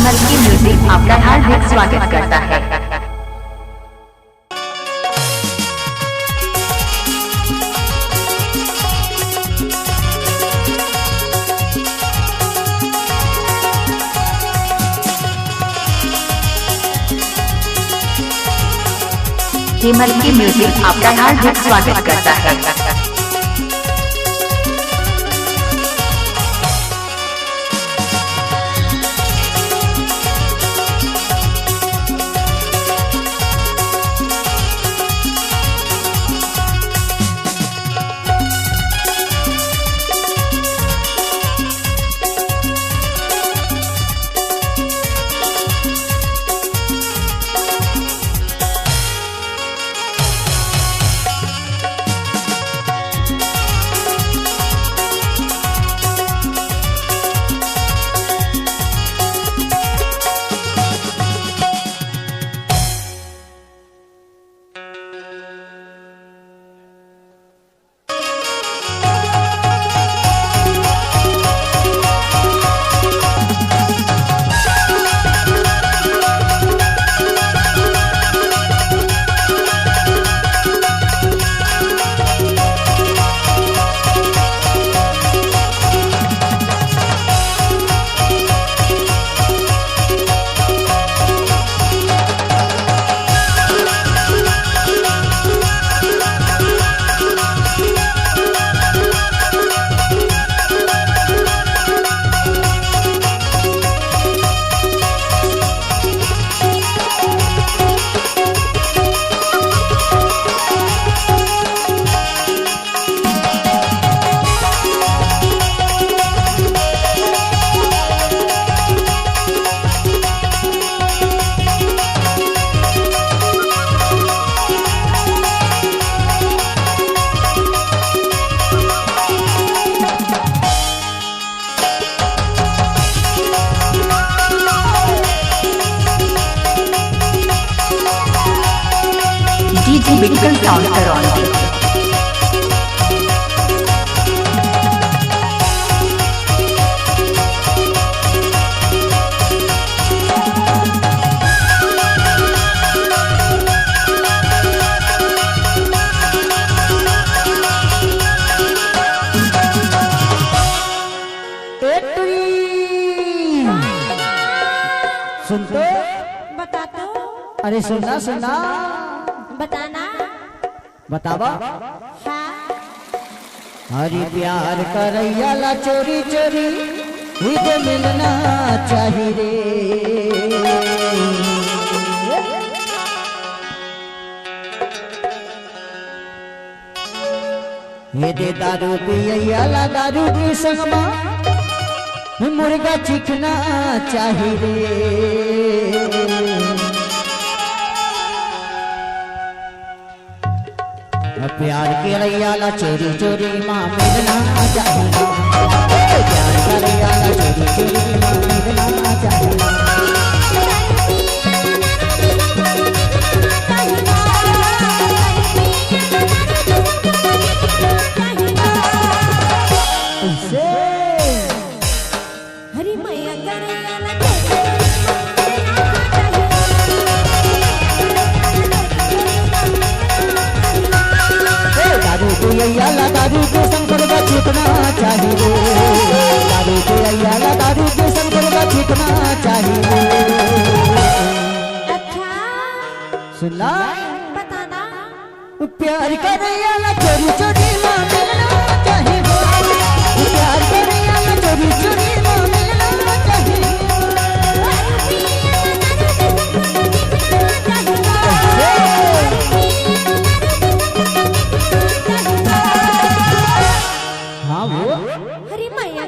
मल्की music आपका हार्दिक स्वागत करता है। मल्की म्यूजिक आपका हार्दिक स्वागत करता है। बिल्कुल साउंड करवाना। सुनते बता तो। अरे सुनना सुनना बताना बतावा। हाँ। हरी प्यार करैया ला चोरी चोरी इधर मिलना चाहिए रे। ये दे दारू पिया ला दारू की संगमा मुर्गा चिकना चाहिए रे। प्यार के रैयाला चोरी चोरी माँ मिलना चाहिए। प्यार का रैयाला चोरी चोरी माँ मिलना चाहिए। हरी मैया दारू को अय्याला दारू के संग मुर्गा चिकना चाहिए। दारू को अय्याला दारू के संग मुर्गा चिकना चाहिए। अच्छा सुनना बताना। प्यार का रैयाला चोरी चोरी माँ मिलना चाहिए। प्यार का रैयाला चोरी चोरी माँ मिलना चाहिए। हाँ वो हरी मैया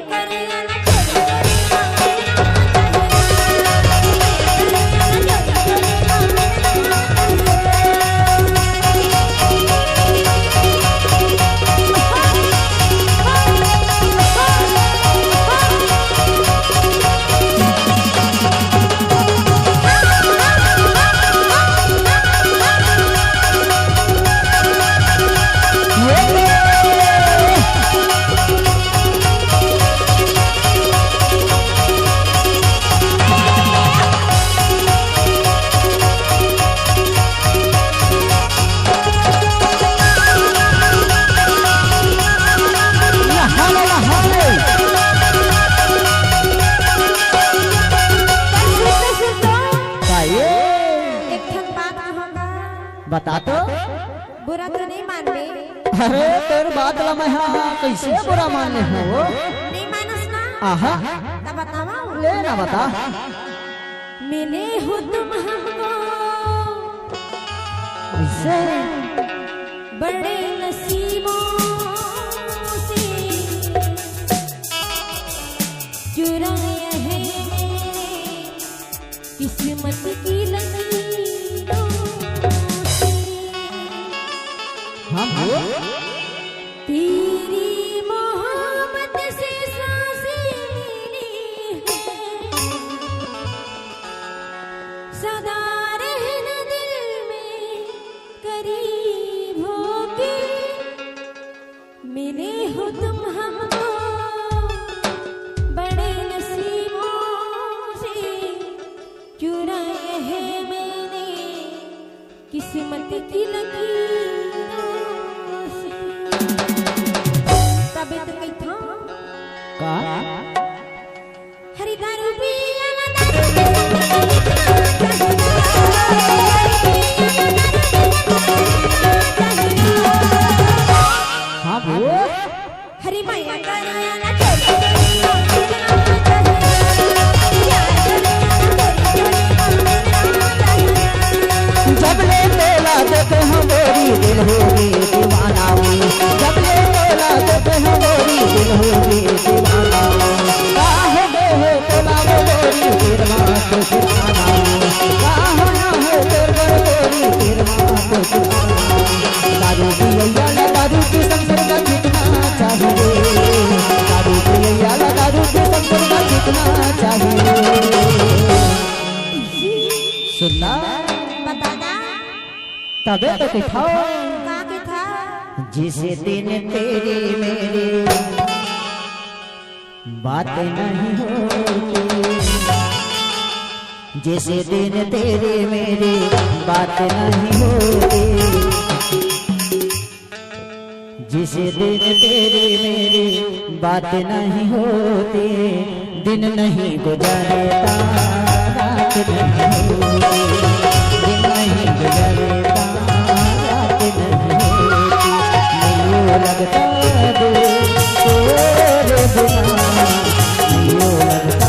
बता तो। बुरा तो नहीं मान ले। अरे तेरे बात ला मैं हाँ हाँ कैसे बुरा मान ले हो। नहीं मानस ना। आहा तब बतावा। ले ना बता। मिले हो तुम हमको ऐसे बड़े नसीबों से, चुराया है किस्मत की लकीरों से। हम हो तेरी मोहब्बत से सांसें मिली है, सदा रहना दिल में करीब होके। मिले हो तुम हमको बड़े नसीबों से, चुराए है मैंने किस्मत की लकीरों से। तबे तो कही था का हरी दारू पिया ना दारू हाँ वो हरी मैया कराया ना जब ले तोला देते हो गोरी दिल होगी दीवाना हुई। जब ले तोला देते हो गोरी दिल होगी दीवाना हुई। काहे दे हो तोला वो गोरी फिर बात सुनाना हुई। काहे ना हो तेरे गोरी फिर बात सुनाना हुई। दारू पिया ला दारू की संसर का जितना चाहिए। दारू पिया ला दारू की संसर का जितना चाहिए। सुनना बताना तबे तो दिखाओ। कहाँ के था जिस दिन तेरी मेरी बात नहीं होती, जिस दिन तेरी मेरी बात नहीं होती, जिस दिन तेरी मेरी बात नहीं होती, दिन नहीं गुजरता रात नहीं होती, दिन नहीं गुजरता रात नहीं होती। नहीं लगता दिल तेरे बिना, नहीं लगता